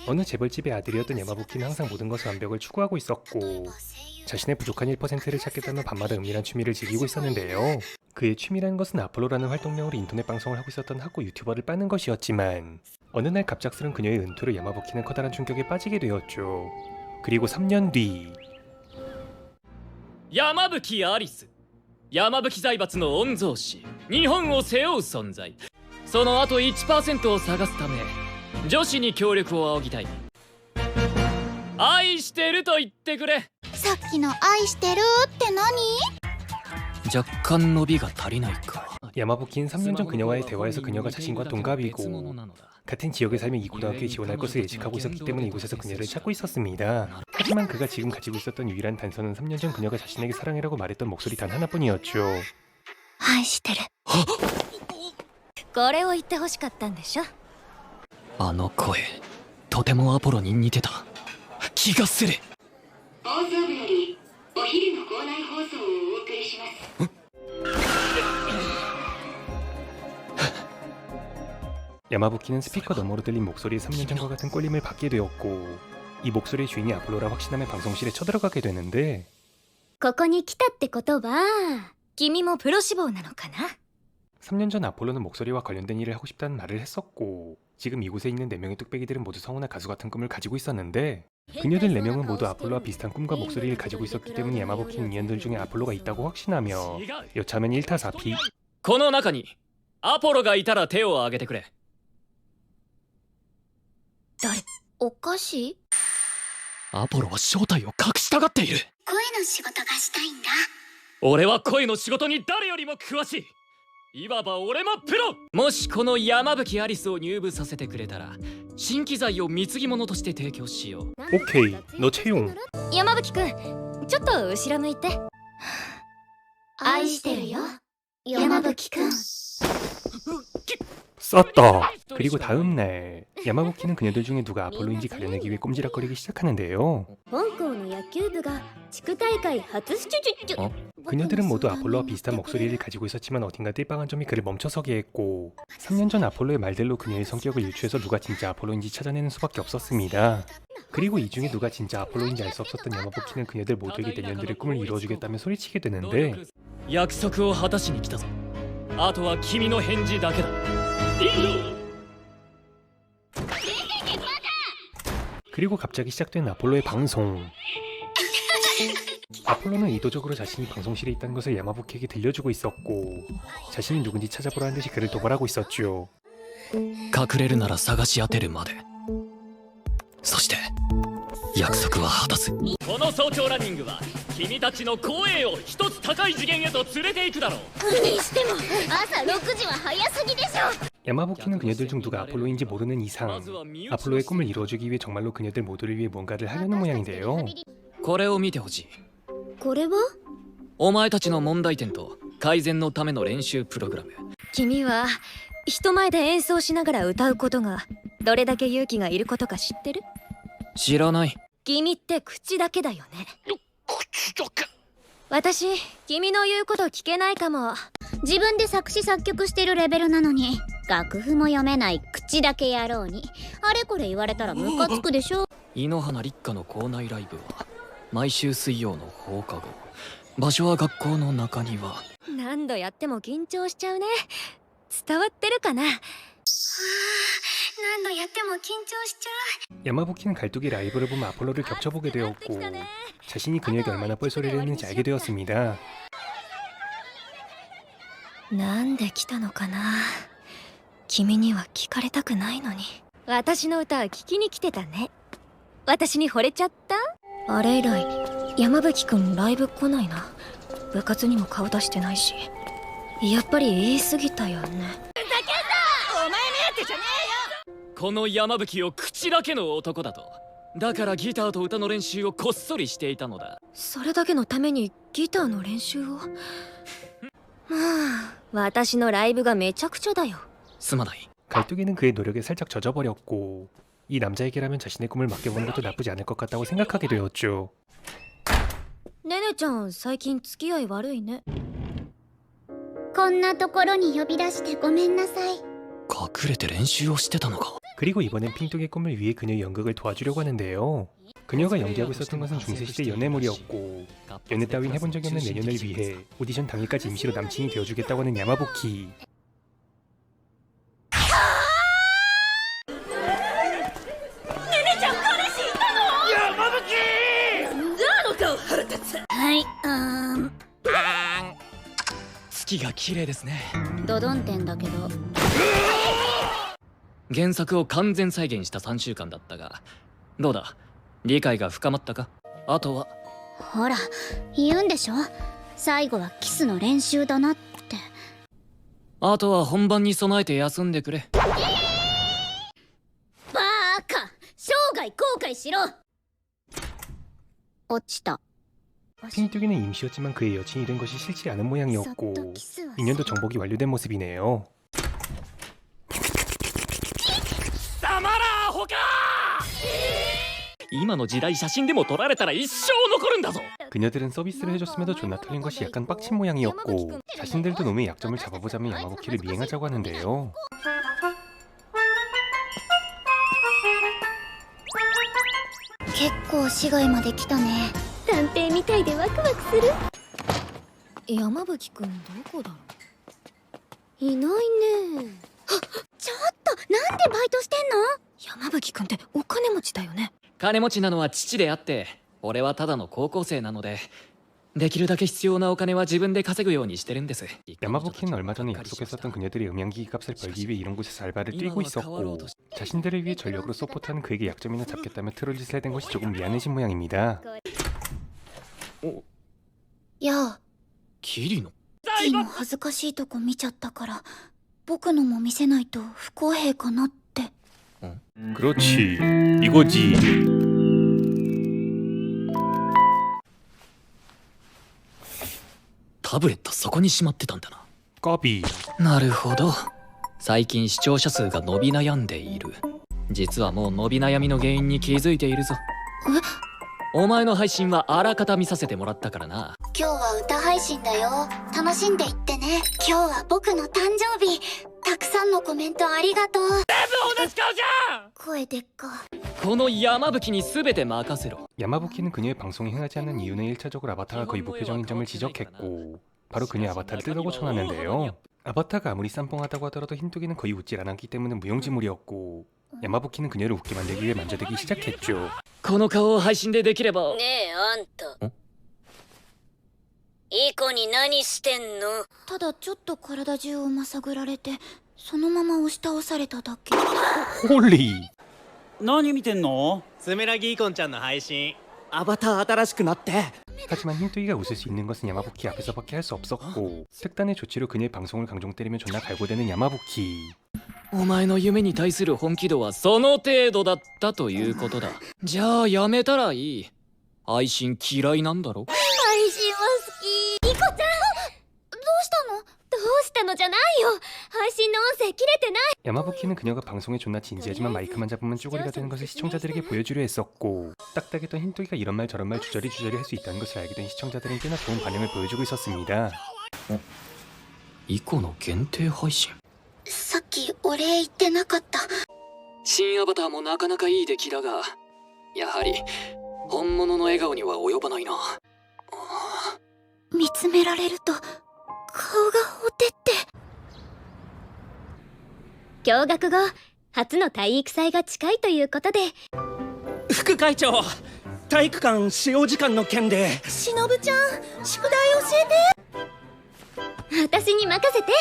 어느 재벌집의 아들이었던 야마부키는 항상 모든 것의 완벽을 추구하고 있었고 자신의 부족한 1%를 찾겠다며 밤마다 은밀한 취미를 즐기고 있었는데요. 그의 취미라는 것은 아폴로라는 활동명으로 인터넷 방송을 하고 있었던 학고 유튜버를 빠는 것이었지만 어느 날 갑작스런 그녀의 은퇴로 야마부키는 커다란 충격에 빠지게 되었죠. 그리고 3년 뒤 야마부키アリス山吹財閥の御曹司日本を背負う存在そのあと 1% を探すため女子に協力を仰ぎたい愛してると言ってくれさっきの愛してるって何？若干伸びが足りないか야마부키는 3년 전 그녀와의 대화에서 그녀가 자신과 동갑이고 같은 지역에 살며 이 고등학교에 지원할 것을 예측하고 있었기 때문에 이곳에서 그녀를 찾고 있었습니다. 하지만 그가 지금 가지고 있었던 유일한 단서는 3년 전 그녀가 자신에게 사랑이라고 말했던 목소리 단 하나뿐이었죠. 愛してる。これを言ってほしかったんでしょ。あの声とてもアポロに似てた気がする放送部よりお昼の校内放送をお送りします。 야마부키는 스피커 너머로 들린 목소리에 3년 전과 같은 꼴림을 받게 되었고 이 목소리의 주인이 아폴로라 확신하며 방송실에 쳐들어가게 되는데 ここに来たってことは君もプロ志望なのかな？ 3년 전 아폴로는 목소리와 관련된 일을 하고 싶다는 말을 했었고 지금 이곳에 있는 4명의 뚝배기들은 모두 성우나 가수 같은 꿈을 가지고 있었는데 그녀들 4명은 모두 아폴로와 비슷한 꿈과 목소리를 가지고 있었기 때문에 야마부키는 인연들 중에 아폴로가 있다고 확신하며 여차하면 1타4피 この中にアポロがいたら手を挙げてくれ誰？おかしい？アポロは正体を隠したがっている声の仕事がしたいんだ。俺は声の仕事に誰よりも詳しいいわば俺もプロもしこの山吹アリスを入部させてくれたら新機材を貢ぎ物として提供しよう 오케이 너 채용 山吹くんちょっと後ろ向いて。愛してるよ山吹くん。 썼다. 그리고 다음날 야마부키는 그녀들 중에 누가 아폴로인지 가려내기 위해 꼼지락거리기 시작하는데요. 本校の野球部が地区大会初出場。 그녀들은 모두 아폴로와 비슷한 목소리를 가지고 있었지만 어딘가 띨빵한 점이 그를 멈춰서게 했고 3년 전 아폴로의 말들로 그녀의 성격을 유추해서 누가 진짜 아폴로인지 찾아내는 수밖에 없었습니다. 그리고 이 중에 누가 진짜 아폴로인지 알 수 없었던 야마부키는 그녀들 모두에게 내년들의 꿈을 이루어주겠다며 소리치게 되는데 約束を果たしに来たぞあとは君の返事だけだ 그리고 갑자기 시작된 아폴로의 방송. 아폴로는 의도적으로 자신이 방송실에 있다는 것을 야마부키에게 들려주고 있었고 자신이 누군지 찾아보라는 듯이 그를 도발하고 있었죠. 隠れるなら探し当てるまでそして約束は果たすこの早朝ランニングは君たちの光栄を一つ高い次元へと連れて行くだろうにしても朝6時は早すぎでしょ。 야마부키는 그녀들 중 누가 아폴로인지 모르는 이상 아폴로의 꿈을 이루어주기 위해 정말로 그녀들 모두를 위해 뭔가를 하려는 모양인데요. これを見てほしいこれは？お前たちの問題点と改善のための練習プログラム君は人前で演奏しながら歌うことがどれだけ勇気がいることか知ってる？知らない君って口だけだよね。口だけ私君の言うこと聞けないかも。自分で作詞作曲してるレベルなのに楽譜も読めない口だけ野郎にあれこれ言われたらムカつくでしょ。井ノ原立花の校内ライブは毎週水曜の放課後場所は学校の中庭何度やっても緊張しちゃうね。伝わってるかな。何度やっても緊張しちゃう。 야마부키는 갈뚝이 라이브를 보며 아폴로를 겹쳐보게 되었고 자신이 그녀에게 얼마나 뻘소리를 했는지 알게 되었습니다. なんで来たのかな。君には聞かれたくないのに。私の歌聞きに来てたね。私に惚れちゃった？あれ以来山吹くんライブ来ないな。部活にも顔出してないし。やっぱり言い過ぎたよね。ふざけんな！お前目当てじゃねえよ。この山吹を口だけの男だとだからギターと歌の練習をこっそりしていたのだそれだけのためにギターの練習をまあ私のライブがめちゃくちゃだよすまない 갈뚝이는 그의 노력에 살짝 젖어버렸고 이 남자에게라면 자신의 꿈을 맡겨보는 것도 나쁘지 않을 것 같다고 생각하게 되었죠. ねねちゃん最近付き合い悪いね。こんなところに呼び出してごめんなさい。隠れて練習をしてたのか 그리고 이번엔 핑톡의 꿈을 위해 그녀의 연극을 도와주려고 하는데요. 그녀가 연기하고 있었던 것은 중세시대 연애물이었고 연애 따윈 해본 적이 없는 내년을 위해 오디션 당일까지 임시로 남친이 되어주겠다고 하는 야마부키.はい、月が綺麗ですね。ドドンテンだけど。原作を完全再現した3週間だったが、どうだ、理解が深まったか？あとはほら、言うんでしょ、最後はキスの練習だなって。あとは本番に備えて休んでくれ。バーカ、生涯後悔しろ。落ちた。 핑톡이는 임시였지만 그의 여친이 된 것이 싫지 않은 모양이었고 인연도 정복이 완료된 모습이네요. たまらほか今の時代写真でも撮られたら一生残るんだぞ。 그녀들은 서비스를 해줬음에도 존나 털린 것이 약간 빡친 모양이었고 자신들도 놈의 약점을 잡아보자며 야마부키를 미행하자고 하는데요. 結構市街まで来たね。探偵みたいでワクワクする。山吹くんどこだろう。いないね。あ、ちょっとなんでバイトしてんの？山吹くんってお金持ちだよね。金持ちなのは父であって、俺はただの高校生なので、できるだけ必要なお金は自分で稼ぐようにしてるんです。 야마부키는 얼마 전에 약속했었던 그녀들의 음향기기 값을 벌기 위해 이런 곳에서 알바를 뛰고 있었고 자신들을 위해 전력으로 서포트하는 그에게 약점이나 잡겠다며 트롤짓을 해댄 것이 조금 미안해진 모양입니다. やあ、キリノ、キリの恥ずかしいとこ見ちゃったから僕のも見せないと不公平かなって。 그렇지, 이거지. タブレットそこにしまってたんだな。 까비. なるほど。最近視聴者数が伸び悩んでいる。実はもう伸び悩みの原因に気づいているぞ。お前の配信はあらかた見させてもらったからな。今日は歌配信だよ。楽しんでいってね。今日は僕の誕生日。たくさんのコメントありがとう。全部同じ顔じゃん。声でっか。この山吹に全て任せろ。 야마부키는 그녀의 방송에 흥하지 않는 이유는 1차적으로 아바타가 거의 무표정인 점을 지적했고 바로 그녀의 아바타를 뜯으라고 청하는데요. 아바타가 아무리 쌈뽕하다고 하더라도 흰뚜기는 거의 웃질 않았기 때문에 무용지물이었고 야마부키는 그녀를 웃게 만들기 위해 만져대기 시작했죠. この顔を配信でできれば。ねえあんた。いい子に何してんの？ただちょっと体中をまさぐられてそのまま押し倒されただけ。 홀리. 何見てんの？スメラギーコンちゃんの配信アバター新しくなって 하지만 흰뚜기가 웃을 수 있는 것은 야마부키 앞에서밖에 할 수 없었고 특단의 조치로 그녀의 방송을 강종 때리며 존나 갈고대는 야마부키. お前の夢に対する本気度はその程度だったということだ。じゃあやめたらいい。配信嫌いなんだろ。配信は好き。リコちゃん、どうしたの？どうしたのじゃないよ。配信の音声切れてない。 야마부키는 그녀가 방송에 존나 진지하지만 마이크만 잡으면 쪼그리가 되는 것을 시청자들에게 보여주려 했었고 딱딱했던 흰뚜기가 이런 말 저런 말 주저리 할 수 있다는 것을 알게 된 시청자들은 꽤나 좋은 반응을 보여주고 있었습니다. 以降の限定配信。さっきお礼言ってなかった。新アバターもなかなかいい出来だが、やはり本物の笑顔には及ばないな。見つめられると顔がほてって。共学後初の体育祭が近いということで、副会長、体育館使用時間の件で。しのぶちゃん、宿題教えて。私に任せて。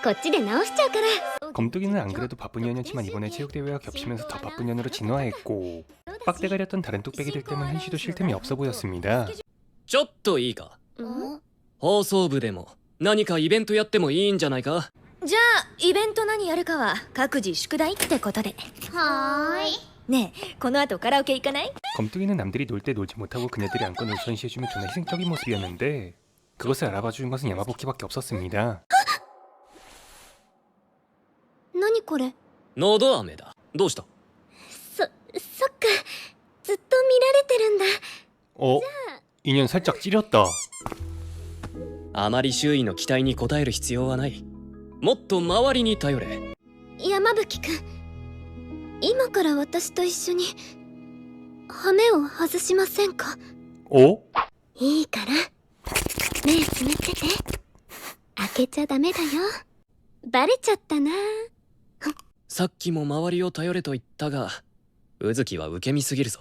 こっちで直しちゃうから。 검뚜기는 안 그래도 바쁜 년이었지만 이번에 체육대회와 겹치면서 더 바쁜 년으로 진화했고 빡대가렸던 다른 뚝배기들 때문에 한시도 쉴 틈이 없어 보였습니다. ちょっといいか。放送部でも何かイベントやってもいいんじゃないか。じゃあイベント何やるかは各自宿題ってことで。はーい。ねえ、この後カラオケ行かない？ 검뚜기는 남들이 놀 때 놀지 못하고 그녀들이 안건 우선시해주며 존나 희생적인 모습이었는데 그것을 알아봐준 것은 야마부키밖에 없었습니다. 何これ？のど飴だ。どうした？そっか。ずっと見られてるんだ。 인연 살짝 찌렸다. あまり周囲の期待に応える必要はない。もっと周りに頼れ。山吹くん、今から私と一緒に羽目を外しませんか？ 어? いいから目つむってて。開けちゃダメだよ。バレちゃったな。さっきも周りを頼れと言ったが宇月は受け身すぎるぞ。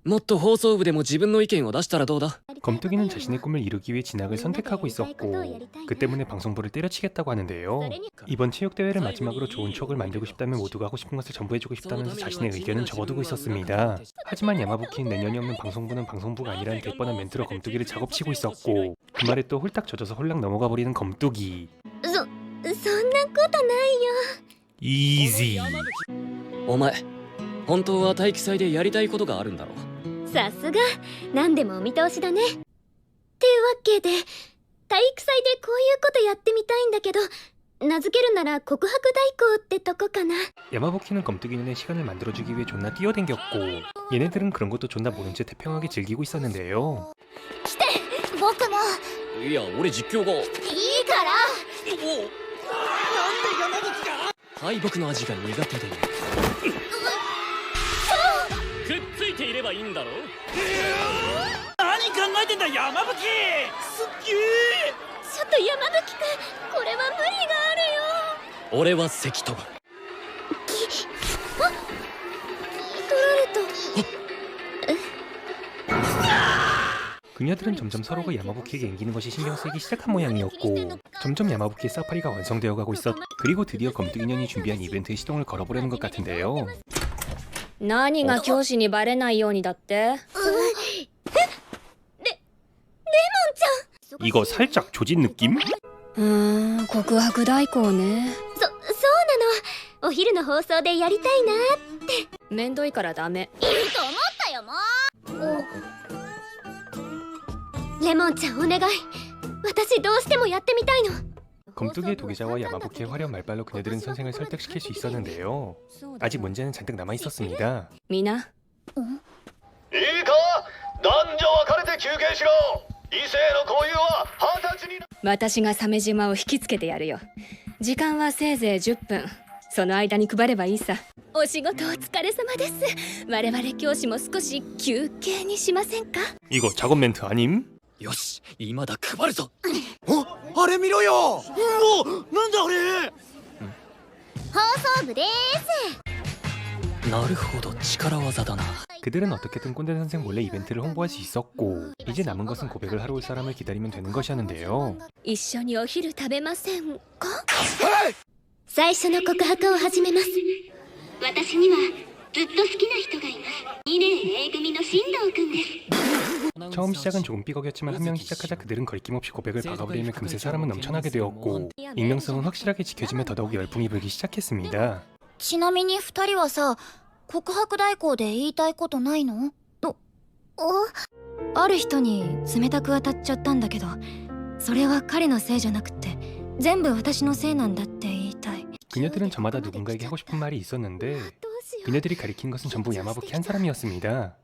もっと放送部でも自分の意見を出したらどうだ。 검뚜기는 자신의 꿈을 이루기 위해 진학을 선택하고 있었고 그 때문에 방송부를 때려치겠다고 하는데요. 이번 체육대회를 마지막으로 좋은 추억을 만들고 싶다면 모두가 하고 싶은 것을 전부해주고 싶다면서 자신의 의견은 접어두고 있었습니다. 하지만 야마부키는 내년이 없는 방송부는 방송부가 아니라는 대뻔한 멘트로 검뚜기를 작업치고 있었고 그 말에 또 홀딱 젖어서 홀랑 넘어가 버리는 검뚜기. そんなことないよ。 이지. お前本当は体育祭でやりたいことがあるんだろ。さすが何でもお見通しだね。ってわけで体育祭でこういうことやってみたいんだけど、名付けるなら告白代行ってとこかな。 야마부키는 검뚜기 눈에 시간을 만들어주기 위해 존나 뛰어댕겼고 얘네들은 그런 것도 존나 모른 채 태평하게 즐기고 있었는데요. 僕もいや俺実況が。いいから敗北の味が苦手で。くっついていればいいんだろ。何考えてんだ山吹。すっげえ。ちょっと山吹くん、これは無理があるよ。俺は関戸。取られた。 그녀들은 점점 서로가 야마부키에게 앵기는 것이 신경 쓰이기 시작한 모양이었고 점점 야마부키의 사파리가 완성되어 가고 있었. 그리고 드디어 검뚜기년이 준비한 이벤트에 시동을 걸어보려는 것 같은데요. 何が教師にバレないようにだって？ 이거 살짝 조진 느낌? 告白代行ね。そうなの。お昼の放送でやりたいな。めんどいからダメ。いいと思ったよもう。レモンちゃんお願い。私どうしてもやってみたいの。 검뚜기의 도계자와 야마부키의 화려한 말발로 그녀들은 선생을 설득시킬 수 있었는데요. 아직 문제는 잔뜩 남아 있었습니다. みんな。いいか男女分かれて休憩しろ。異性の交友は20歳に。私が鮫島を引きつけてやるよ。時間はせいぜい10分。その間に配ればいいさ。お仕事お疲れ様です。我々教師も少し休憩にしませんか？ 이거 작업 멘트 아님? よし今だ配るぞ。あれ見ろよ。うお、なんだあれ。放送部です。なるほど力技だな。 그들은 어떻게든 꼰대 선생 몰래 이벤트를 홍보할 수 있었고 이제 남은 것은 고백을 하러 올 사람을 기다리면 되는 것이었는데요. 一緒にお昼食べませんか？最初の告白を始めます。私にはずっと好きな人がいます。2年 A 組の新藤くんです。 처음 시작은 조금 삐걱였지만 한 명이 시작하자 그들은 거리낌 없이 고백을 박아버리며 금세 사람은 넘쳐나게 되었고 익명성은 확실하게 지켜지며 더더욱 열풍이 불기 시작했습니다. ちなみに2人はさ、告白代行で言いたいことないの？ある人に冷たく当たっちゃったんだけど、それは彼のせいじゃなくて全部私のせいなんだって言いたい。 그녀들은 저마다 누군가에게 하고 싶은 말이 있었는데 그녀들이 가리킨 것은 전부 야마부키 한 사람이었습니다.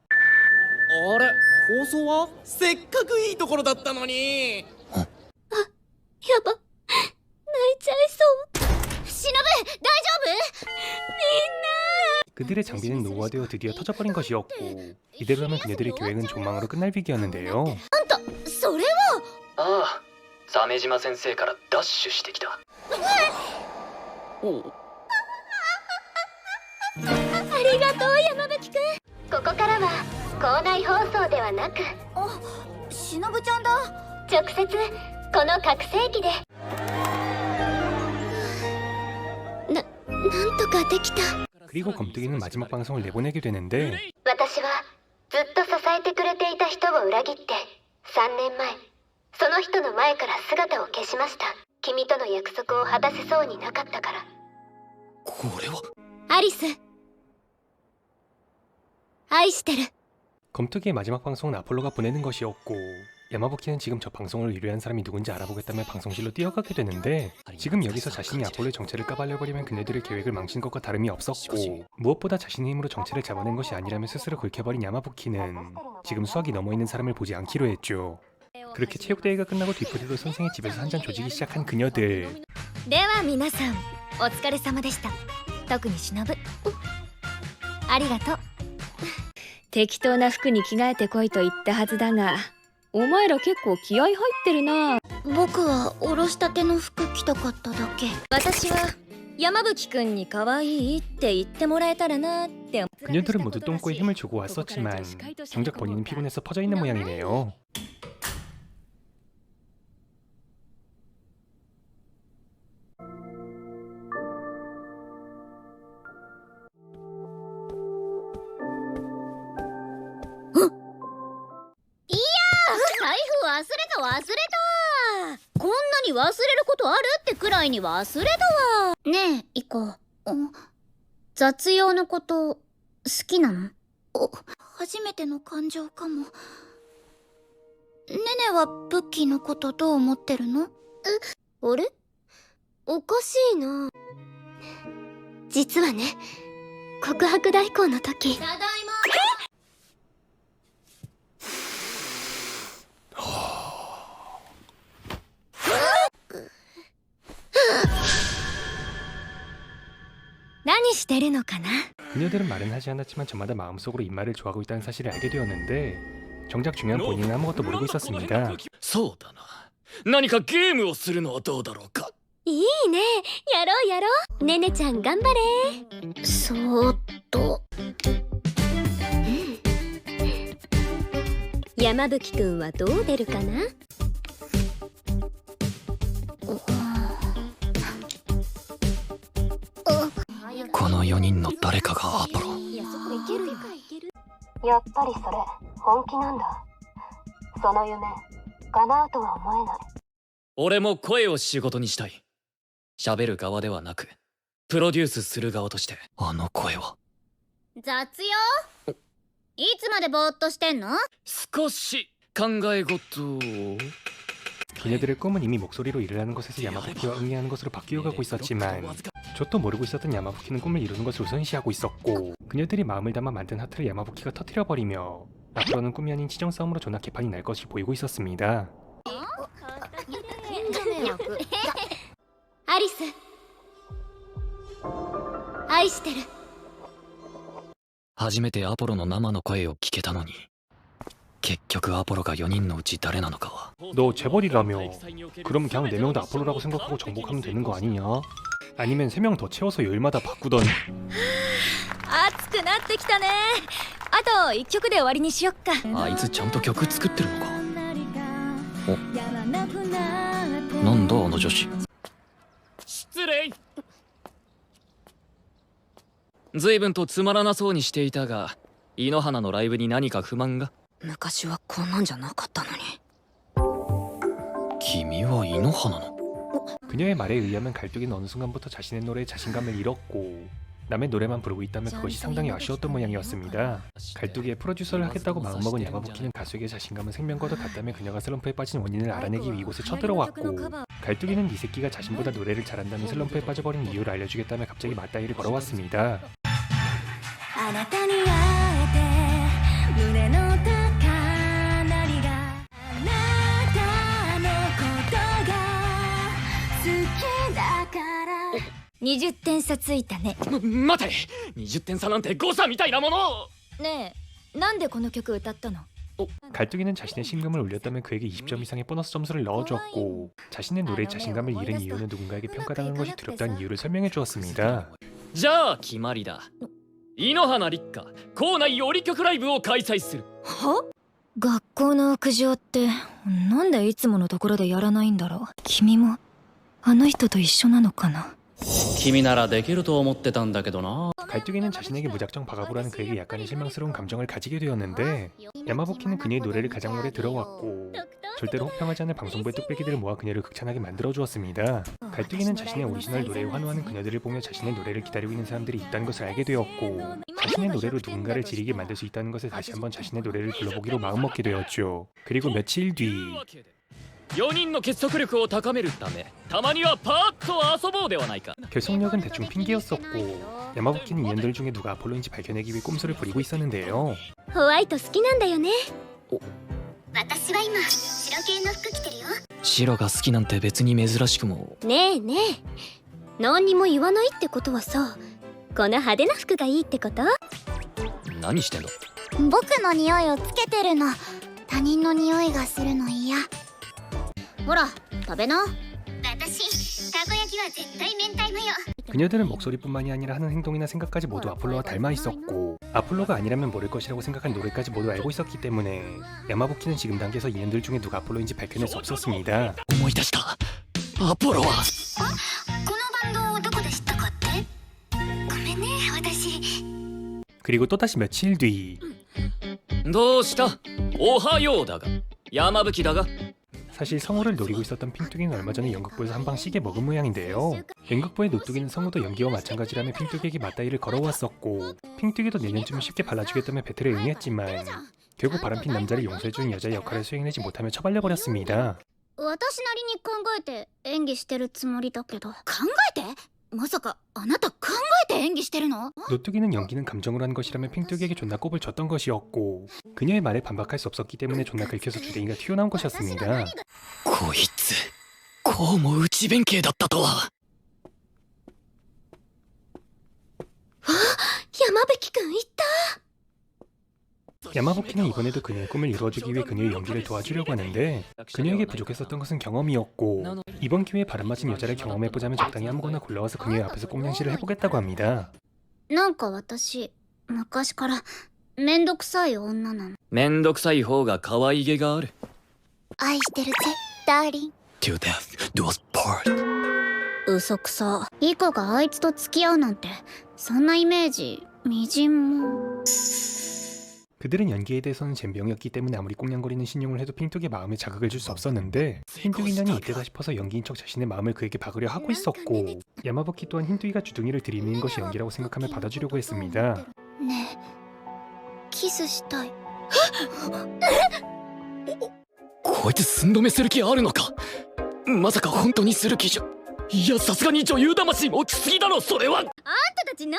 あれ、放送はせっかくいいところだったのに。やば、泣いちゃいそう。忍、大丈夫？ 그들의 장비는 노후화되어 드디어 터져버린 것이었고 이대로라면 그녀들의 계획은 조망으로 끝날 위기였는데요. それは。ああ鮫島先生からダッシュしてきた。ありがとう山吹くん。ここからは校内放送ではなく、しのぶちゃんだ。直接この拡声器で。なんとかできた。 그리고 검뚜기는 마지막 방송을 내보내게 되는데 私はずっと支えてくれていた人を裏切って3年前その人の前から姿を消しました。君との約束を果たせそうになかったから。これはアリス、愛してる。 검뚜기의 마지막 방송은 아폴로가 보내는 것이었고 야마부키는 지금 저 방송을 의뢰한 사람이 누군지 알아보겠다며 방송실로 뛰어가게 되는데 지금 여기서 자신이 아폴로의 정체를 까발려버리면 그네들의 계획을 망친 것과 다름이 없었고 무엇보다 자신의 힘으로 정체를 잡아낸 것이 아니라며 스스로 긁혀버린 야마부키는 지금 수학이 넘어있는 사람을 보지 않기로 했죠. 그렇게 체육대회가 끝나고 뒤풀이로 선생의 집에서 한잔 조지기 시작한 그녀들. では皆さんお疲れ様でした。特に忍。ありがとう。適当な服に着替えてこいと言ったはずだが、お前ら結構気合入ってるな。僕はおろしたての服着たかっただけ。私は山吹くんに可愛いって言ってもらえたらなって。 그녀들은 모두 똥꼬에 힘을 주고 왔었지만 정작 본인은 피곤해서 퍼져 있는 모양이네요. 이야! 財布忘れた。こんなに忘れることあるってくらいに忘れたわ。ねえ、イコ。雑用のこと好きなの？初めての感情かも。ねねはブッキーのことどう思ってるの？あれ？おかしいな。実はね、告白代行の時。ただいま。何してるのかな? 그녀들은 말은 하지 않았지만 저마다 마음속으로 인마를 좋아하고 있다는 사실을 알게 되었는데 정작 중요한 본인은 아무것도 모르고 있었습니다. そうだな。何かゲームをするのはどうだろうか。いいね。やろう。ねねちゃん頑張れ。そーっと。山吹くんはどう出るかな？この4人の誰かがアポロ。やっぱりそれ本気なんだ。その夢叶うとは思えない。俺も声を仕事にしたい。喋る側ではなくプロデュースする側として。あの声は雑用？いつまでぼーっとしてんの？少し考え事を。 그녀들의 꿈은 이미 목소리로 일을 하는 것에서 야마부키와 응애하는 것으로 바뀌어가고 있었지만 저도 모르고 있었던 야마부키는 꿈을 이루는 것을 우선시하고 있었고 그녀들이 마음을 담아 만든 하트를 야마부키가 터뜨려버리며 앞으로는 꿈이 아닌 치정 싸움으로 존나 개판이 날 것이 보이고 있었습니다. アリス、愛してる。初めてアポロの生の声を聞けたのに結局アポロが4人のうち誰なのかは。 너 재벌이라며. 그럼 그냥 4명 다 아폴로라고 생각하고 정복하면 되는 거 아니냐? 아니면 3명 더 채워서 열마다 바꾸던. 熱くなってきたね。あと1曲で終わりにしよっか。あいつちゃんと曲作ってるのか。お、なんだあの女子。失礼。随分とつまらなそうにしていたが、井ノ花のライブに何か不満が。昔はこんなんじゃなかったのに。君は井ノ花の。 그녀의 말에 의하면 갈뚝이는 어느 순간부터 자신의 노래에 자신감을 잃었고 남의 노래만 부르고 있다면 그것이 상당히 아쉬웠던 모양이었습니다. 갈뚝이의 프로듀서를 하겠다고 마음먹은 야마부키는 가수에게 자신감은 생명과도 같다며 그녀가 슬럼프에 빠진 원인을 알아내기 위해 이곳에 쳐들어왔고 갈뚝이는 이 새끼가 자신보다 노래를 잘한다며 슬럼프에 빠져버린 이유를 알려주겠다며 갑자기 맞다이를 걸어왔습니다. あなたに会えて胸の高鳴りがあなたのことが好きだから20点差ついたね。待て、20点差なんて誤差みたいなもの。ねえ、なんでこの曲歌ったの？ 갈뚝이는 자신의 신금을 올렸다면 그에게 20점 이상의 보너스 점수를 넣어주었고 자신의 노래에 자신감을 잃은 이유는 누군가에게 평가당하는 것이 두렵다는 이유를 설명해 주었습니다. じゃあ決まりだ。井ノ花立花校内折曲ライブを開催する。は？学校の屋上ってなんでいつものところでやらないんだろう。君もあの人と一緒なのかな。君ならできると思ってたんだけどな。 갈뚝이는 자신에게 무작정 바가보라는 그에게 약간의 실망스러운 감정을 가지게 되었는데 야마부키는 그녀의 노래를 가장 오래 들어왔고 절대로 혹평하지 않을 방송부의 뚝배기들을 모아 그녀를 극찬하게 만들어주었습니다. 갈뚝이는 자신의 오리지널 노래에 환호하는 그녀들을 보며 자신의 노래를 기다리고 있는 사람들이 있다는 것을 알게 되었고 자신의 노래로 누군가를 지리게 만들 수 있다는 것에 다시 한번 자신의 노래를 불러보기로 마음먹게 되었죠. 그리고 며칠 뒤 4人の結束力を高めるためたまにはパーッと遊ぼうではないか。 결속력은 대충 핑계였었고 야마부키는 이년들 중에 누가 아폴로인지 밝혀내기 위해 꼼수를 부리고 있었는데요. ホワイト好きなんだよね。私は今白系の服着てるよ。白が好きなんて別に珍しくも。ねえねえ、何にも言わないってことはさ、この派手な服がいいってこと？何してんの？僕の匂いをつけてるの。他人の匂いがするの嫌。ほら食べな。私たこ焼きは絶対明太マヨ。 그녀들은 목소리뿐만이 아니라 하는 행동이나 생각까지 모두 아폴로와 닮아 있었고 아폴로가 아니라면 모를 것이라고 생각한 노래까지 모두 알고 있었기 때문에 야마부키는 지금 단계에서 이년들 중에 누가 아폴로인지 밝혀낼 수 없었습니다. 思い出した。アポロはこのバンドをどこで知ったかって？ごめんね私。 그리고 또다시 며칠 뒤 どうした？おはようだが山吹だが。 사실 성우를 노리고 있었던 핑뚜기는 얼마 전에 연극부에서 한 방 시게 먹은 모양인데요. 연극부의 노뚜기는 성우도 연기와 마찬가지라며 핑뚜기에게 맞다이를 걸어왔었고 핑뚜기도 내년쯤에 쉽게 발라주겠다며 배틀에 응했지만 결국 바람핀 남자를 용서해준 여자의 역할을 수행하지 못하며 처발려버렸습니다. 私なりに考えて演技してるつもりだけど。考えて？まさかあなた考えて演技してるの？ 노뚜기는 연기는 감정으로 하는 것이라며 핑뚜기에게 존나 꼽을 줬던 것이었고 그녀의 말에 반박할 수 없었기 때문에 존나 긁혀서 주댕이가 튀어나온 것이었습니다. こいつこうも内弁慶だったとは。山吹くんいた。 야마부키는 이번에도 그녀의 꿈을 이루어주기 위해 그녀의 연기를 도와주려고 하는데 그녀에게 부족했었던 것은 경험이었고 이번 기회에 바람맞은 여자를 경험해보자며 적당히 아무거나 골라와서 그녀의 앞에서 꽁냥시를 해보겠다고 합니다. なんか私昔からめんどくさい女なの。めんどくさい方が可愛げがある。愛してるぜダーリン。 To death do us part。 嘘くさ。イコがあいつと付き合うなんてそんなイメージみじんも。 그들은 연기에 대해서는 젬병이었기 때문에 아무리 꽁냥거리는 신용을 해도 핑뚜기의 마음에 자극을 줄 수 없었는데 흰뚜기년이 이때다 싶어서 연기인 척 자신의 마음을 그에게 박으려 하고 있었고 야마부키 또한 흰뚜기가 주둥이를 들이미는 것이 연기라고 생각하며 받아주려고 했습니다. ねえキスしたい。こいつ寸止めする気あるのか。まさか本当にする気じゃ。いやさすがに女優魂も落ちすぎだろそれは。 あんたたち何考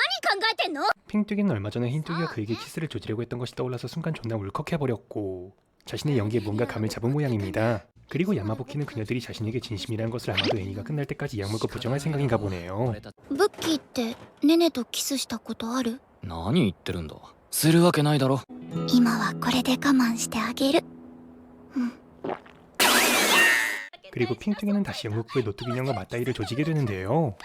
えてんの？ 핑뚜기는 얼마 전에 흰뚜기가 그에게 키스를 조지려고 했던 것이 떠올라서 순간 존나 울컥해버렸고 자신의 연기에 뭔가 감을 잡은 모양입니다. 그리고 야마부키는 그녀들이 자신에게 진심이라는 것을 아마도 애니가 끝날 때까지 약 물고 부정할 생각인가 보네요. ブッキーってネネとキスしたことある？何言ってるんだ。するわけないだろ。今はこれで我慢してあげる。 그리고 핑뚜기는 다시 연극부의 노뚜기 인형과 맞다이를 조지게 되는데요.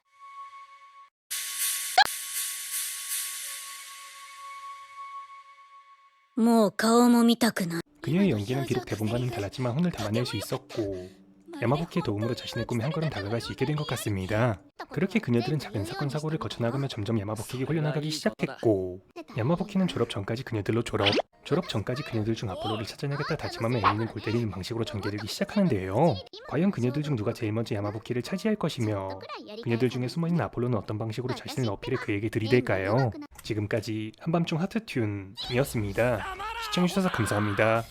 그녀의 연기는 비록 대본과는 달랐지만 혼을 담아낼 수 있었고 야마부키의 도움으로 자신의 꿈에 한 걸음 다가갈 수 있게 된 것 같습니다. 그렇게 그녀들은 작은 사건 사고를 거쳐나가며 점점 야마부키에게 홀려나가기 시작했고 야마부키는 졸업 전까지 그녀들로 졸업 전까지 그녀들 중 아폴로를 찾아내겠다 다짐하며 애니는 골 때리는 방식으로 전개되기 시작하는데요. 과연 그녀들 중 누가 제일 먼저 야마부키를 차지할 것이며 그녀들 중에 숨어있는 아폴로는 어떤 방식으로 자신의 어필을 그에게 들이댈까요? 지금까지 한밤중 하트튠이었습니다. 시청해주셔서 감사합니다.